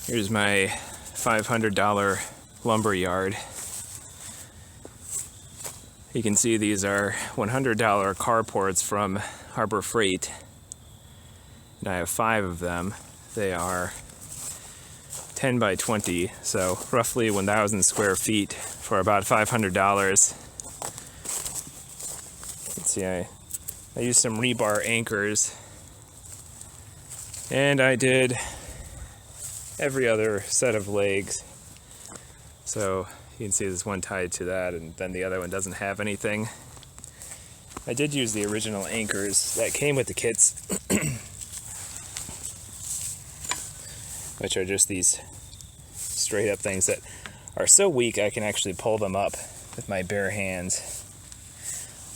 Here's my $500 lumber yard. You can see these are $100 carports from Harbor Freight. And I have 5 of them. They are 10 by 20, so roughly 1,000 square feet for about $500. Let's see, I used some rebar anchors, and I did every other set of legs. So you can see there's one tied to that, and then the other one doesn't have anything. I did use the original anchors that came with the kits, which are just these straight up things that are so weak I can actually pull them up with my bare hands.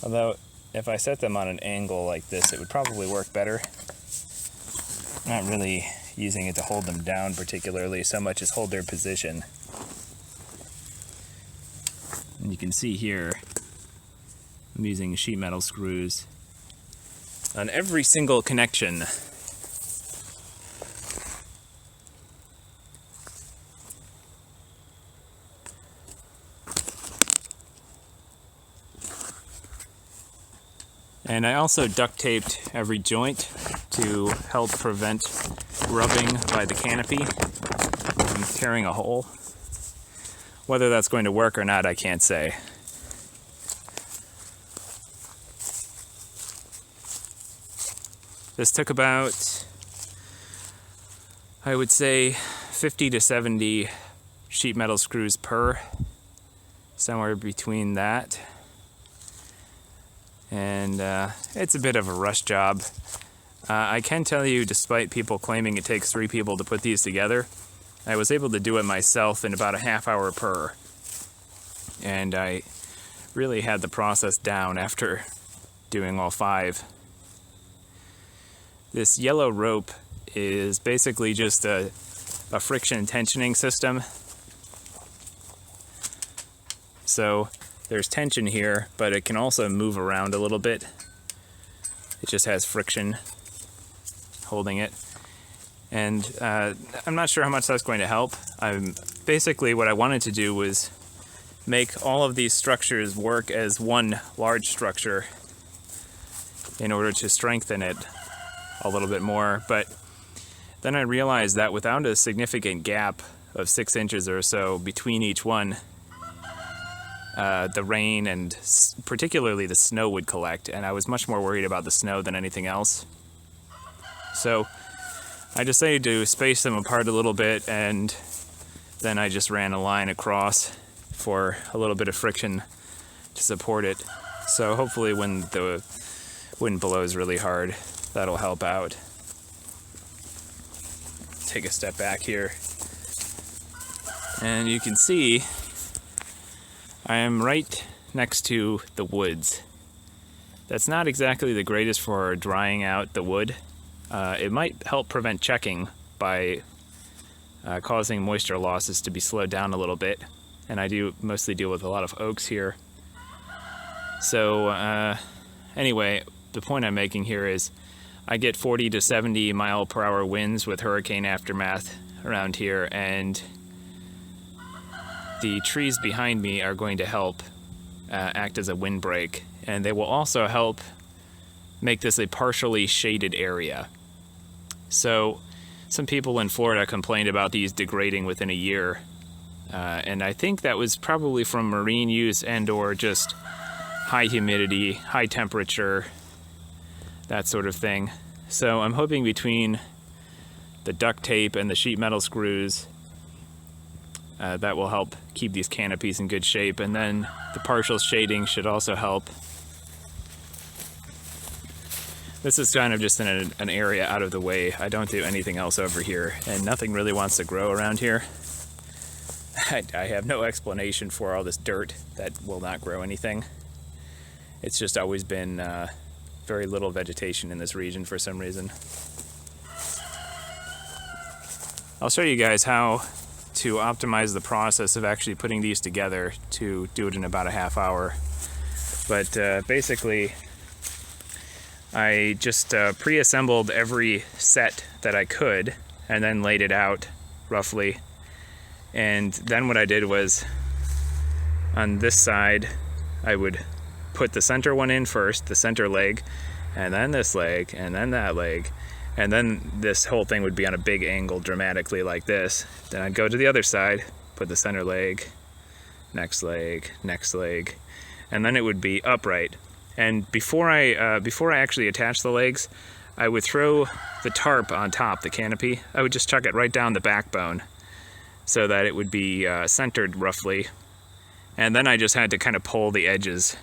Although if I set them on an angle like this, it would probably work better. I'm not really using it to hold them down particularly so much as hold their position. And you can see here I'm using sheet metal screws on every single connection. And I also duct taped every joint to help prevent rubbing by the canopy from tearing a hole. Whether that's going to work or not, I can't say. This took about, I would say, 50 to 70 sheet metal screws per, somewhere between that. And it's a bit of a rush job. I can tell you, despite people claiming it takes 3 people to put these together, I was able to do it myself in about a half hour per. And I really had the process down after doing all 5. This yellow rope is basically just a friction tensioning system. So there's tension here, but it can also move around a little bit. It just has friction holding it. And I'm not sure how much that's going to help. Basically what I wanted to do was make all of these structures work as one large structure in order to strengthen it a little bit more. But then I realized that without a significant gap of 6 inches or so between each one, the rain and particularly the snow would collect, and I was much more worried about the snow than anything else. So I decided to space them apart a little bit, and then I just ran a line across for a little bit of friction to support it. So hopefully when the wind blows really hard, that'll help out. Take a step back here, and you can see I am right next to the woods. That's not exactly the greatest for drying out the wood. It might help prevent checking by causing moisture losses to be slowed down a little bit. And I do mostly deal with a lot of oaks here. So anyway, the point I'm making here is I get 40 to 70 mile per hour winds with hurricane aftermath around here, and the trees behind me are going to help act as a windbreak, and they will also help make this a partially shaded area. So some people in Florida complained about these degrading within a year, and I think that was probably from marine use and or just high humidity, high temperature, that sort of thing. So I'm hoping between the duct tape and the sheet metal screws that will help keep these canopies in good shape, and then the partial shading should also help. This is kind of just in an area out of the way. I don't do anything else over here, and nothing really wants to grow around here. I have no explanation for all this dirt that will not grow anything. It's just always been very little vegetation in this region for some reason. I'll show you guys how to optimize the process of actually putting these together to do it in about a half hour. But basically, I just pre-assembled every set that I could and then laid it out roughly. And then what I did was, on this side, I would put the center one in first, the center leg, and then this leg, and then that leg, and then this whole thing would be on a big angle dramatically like this. Then I'd go to the other side, put the center leg, next leg, and then it would be upright. And before I actually attach the legs, I would throw the tarp on top, the canopy. I would just chuck it right down the backbone so that it would be centered roughly. And then I just had to kind of pull the edges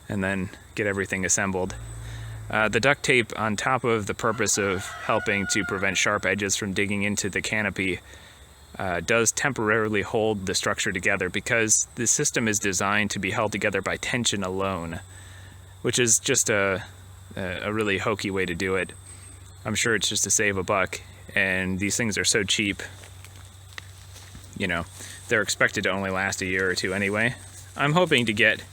and then get everything assembled. The duct tape, on top of the purpose of helping to prevent sharp edges from digging into the canopy, does temporarily hold the structure together, because the system is designed to be held together by tension alone, which is just a really hokey way to do it. I'm sure it's just to save a buck, and these things are so cheap, you know, they're expected to only last a year or two anyway. I'm hoping to get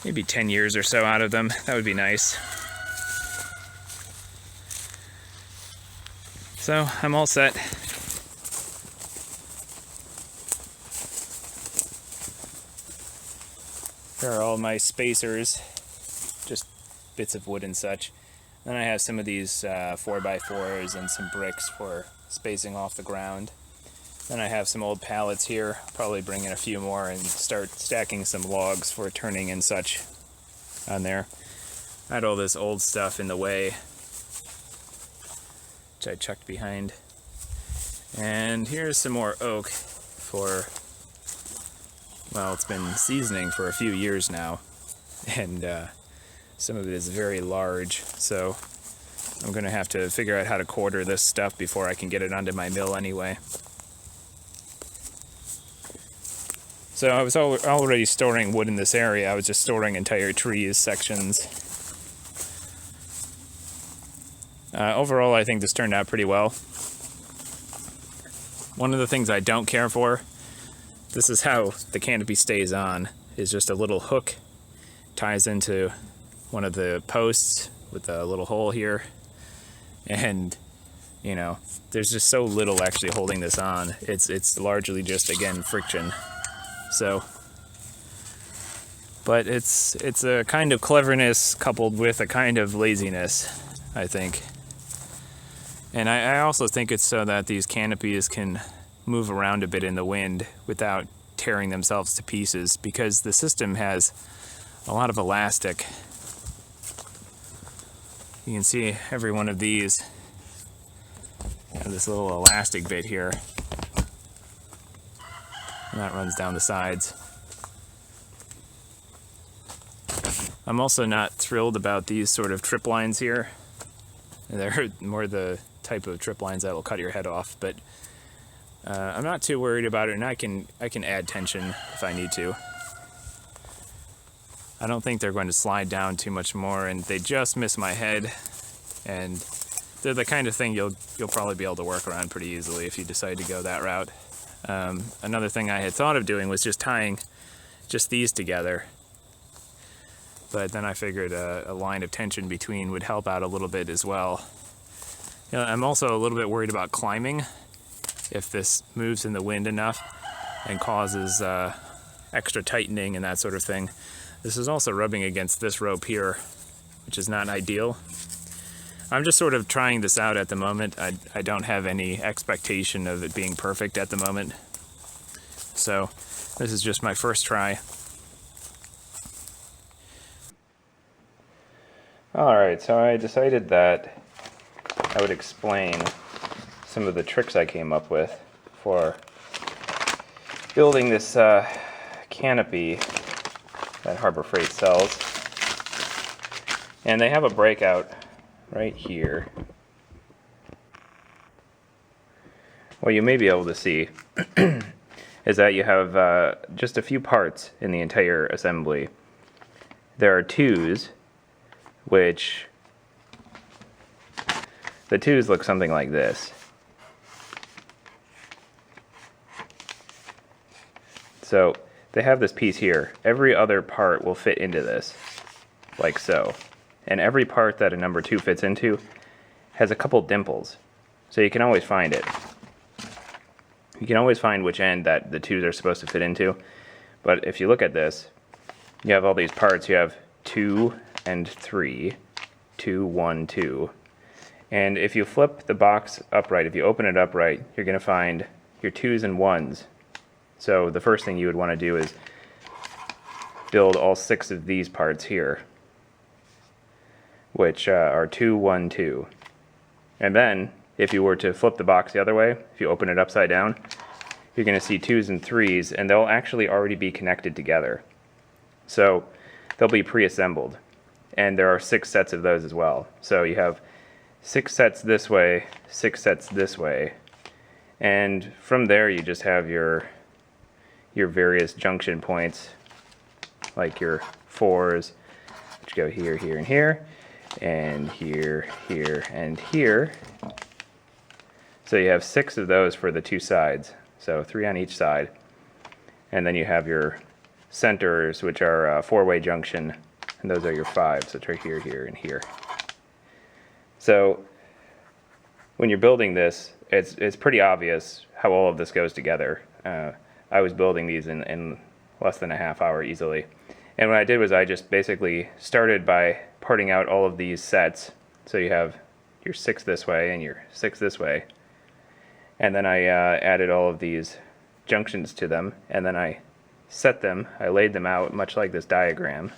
maybe 10 years or so out of them. That would be nice. So I'm all set. Here are all my spacers, just bits of wood and such. Then I have some of these 4x4s and some bricks for spacing off the ground. Then I have some old pallets here, probably bring in a few more and start stacking some logs for turning and such on there. I had all this old stuff in the way, which I chucked behind. And here's some more oak for, well, it's been seasoning for a few years now, and some of it is very large, so I'm going to have to figure out how to quarter this stuff before I can get it onto my mill anyway. So I was already storing wood in this area. I was just storing entire trees, sections. Overall, I think this turned out pretty well. One of the things I don't care for, this is how the canopy stays on, is just a little hook, ties into one of the posts with a little hole here. And, you know, there's just so little actually holding this on. It's largely just, again, friction. So, but it's a kind of cleverness coupled with a kind of laziness, I think. And I also think it's so that these canopies can move around a bit in the wind without tearing themselves to pieces, because the system has a lot of elastic. You can see every one of these have this little elastic bit here. And that runs down the sides. I'm also not thrilled about these sort of trip lines here. They're more the type of trip lines that will cut your head off, but I'm not too worried about it, and I can add tension if I need to. I don't think they're going to slide down too much more, and they just miss my head, and they're the kind of thing you'll probably be able to work around pretty easily if you decide to go that route. Another thing I had thought of doing was just tying just these together, but then I figured a line of tension between would help out a little bit as well. You know, I'm also a little bit worried about climbing if this moves in the wind enough and causes extra tightening and that sort of thing. This is also rubbing against this rope here, which is not ideal. I'm just sort of trying this out at the moment. I don't have any expectation of it being perfect at the moment. So this is just my first try. Alright, so I decided that I would explain some of the tricks I came up with for building this canopy that Harbor Freight sells. And they have a breakout right here. What you may be able to see is that you have just a few parts in the entire assembly. There are twos, which the twos look something like this. So they have this piece here. Every other part will fit into this, like so. And every part that a number 2 fits into has a couple dimples. So you can always find it. You can always find which end that the twos are supposed to fit into. But if you look at this, you have all these parts. You have 2 and 3, 2, 1, 2. And if you flip the box upright, if you open it upright, you're going to find your 2s and 1s. So the first thing you would want to do is build all 6 of these parts here, which are 2, 1, 2. And then, if you were to flip the box the other way, if you open it upside down, you're going to see 2s and 3s, and they'll actually already be connected together. So they'll be pre-assembled. And there are 6 sets of those as well. So you have 6 sets this way, 6 sets this way. And from there you just have your various junction points, like your 4s, which go here, here, and here, and here, here, and here. So you have 6 of those for the 2 sides, so 3 on each side. And then you have your centers, which are a 4-way junction, and those are your 5s, which are here, here, and here. So when you're building this, it's pretty obvious how all of this goes together. I was building these in less than a half hour easily. And what I did was I just basically started by parting out all of these sets. So you have your 6 this way and your 6 this way. And then I added all of these junctions to them, and then I set them, I laid them out much like this diagram.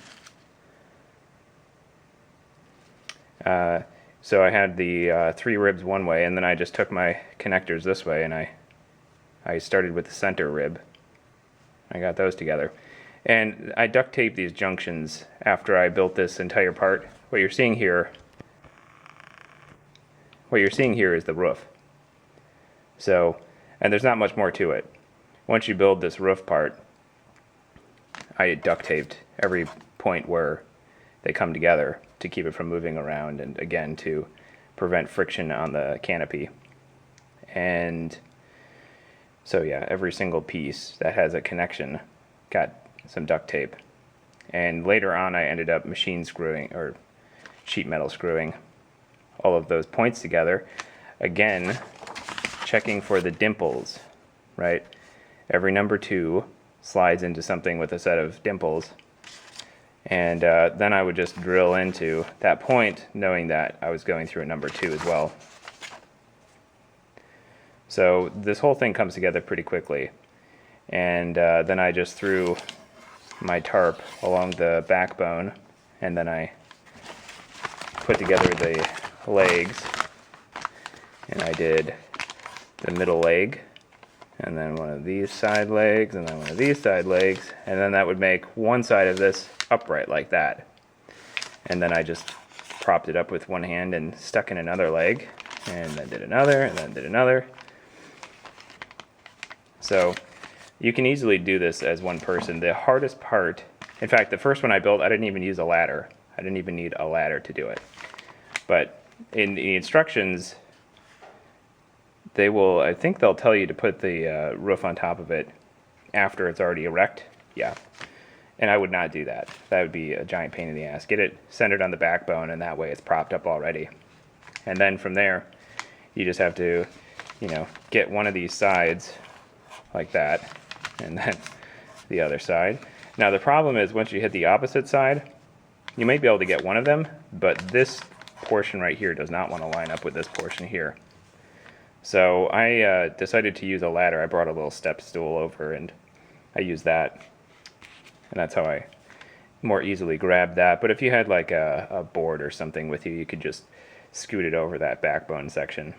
So I had the 3 ribs one way, and then I just took my connectors this way, and I started with the center rib. I got those together. And I duct taped these junctions after I built this entire part. What you're seeing here is the roof. So, and there's not much more to it. Once you build this roof part, I duct taped every point where they come together to keep it from moving around, and again to prevent friction on the canopy. And so yeah, every single piece that has a connection got some duct tape. And later on I ended up machine screwing, or sheet metal screwing, all of those points together. Again, checking for the dimples, right? Every number 2 slides into something with a set of dimples. And then I would just drill into that point, knowing that I was going through a number 2 as well. So this whole thing comes together pretty quickly. And then I just threw my tarp along the backbone, and then I put together the legs. And I did the middle leg, and then one of these side legs, and then one of these side legs, and then that would make one side of this upright like that. And then I just propped it up with one hand and stuck in another leg, and then did another, and then did another. So you can easily do this as one person. The hardest part, in fact, the first one I built, I didn't even use a ladder. I didn't even need a ladder to do it. But in the instructions, they will, I think they'll tell you to put the roof on top of it after it's already erect. Yeah. And I would not do that. That would be a giant pain in the ass. Get it centered on the backbone, and that way it's propped up already. And then from there, you just have to, get one of these sides like that, and then the other side. Now the problem is, once you hit the opposite side, you might be able to get one of them, but this portion right here does not want to line up with this portion here. So I decided to use a ladder. I brought a little step stool over, and I used that. And that's how I more easily grabbed that. But if you had like a board or something with you, you could just scoot it over that backbone section.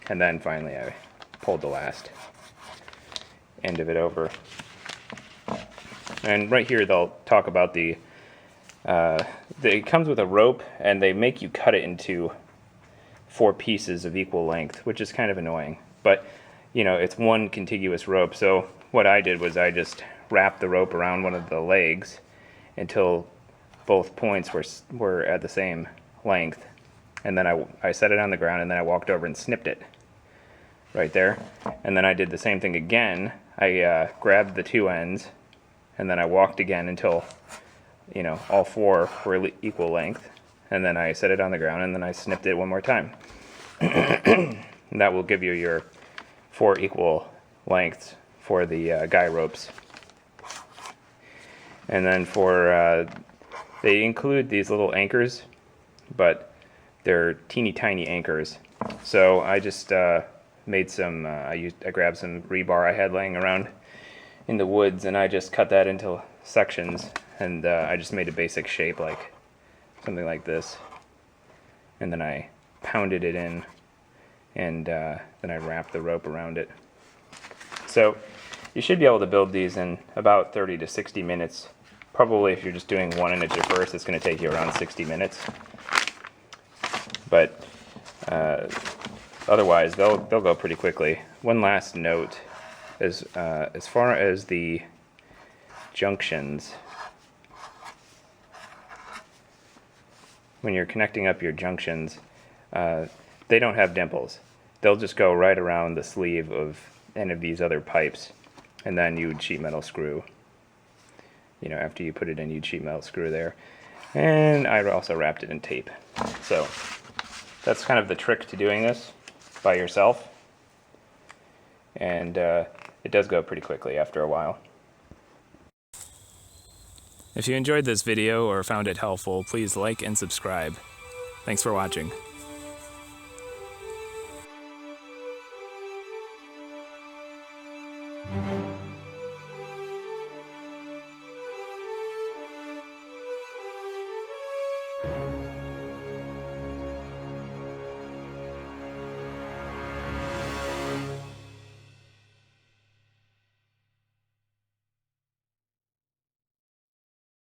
And then finally I pulled the last end of it over. And right here they'll talk about it comes with a rope, and they make you cut it into 4 pieces of equal length, which is kind of annoying. But, it's one contiguous rope. So what I did was I just wrapped the rope around one of the legs until both points were at the same length. And then I set it on the ground, and then I walked over and snipped it right there. And then I did the same thing again. I grabbed the 2 ends, and then I walked again until, all 4 were equal length. And then I set it on the ground, and then I snipped it one more time. and that will give you your 4 equal lengths for the guy ropes. And then for they include these little anchors, but they're teeny tiny anchors. So I just made some, I grabbed some rebar I had laying around in the woods, and I just cut that into sections, and I just made a basic shape, like something like this. And then I pounded it in, and then I wrapped the rope around it. So you should be able to build these in about 30 to 60 minutes. Probably if you're just doing 1 inch at first, it's going to take you around 60 minutes. But otherwise, they'll go pretty quickly. One last note is as far as the junctions, when you're connecting up your junctions, they don't have dimples. They'll just go right around the sleeve of any of these other pipes, and then you would sheet metal screw. You know, after you put it in, you'd sheet metal screw there. And I also wrapped it in tape. So that's kind of the trick to doing this by yourself. And it does go pretty quickly after a while. If you enjoyed this video or found it helpful, please like and subscribe. Thanks for watching.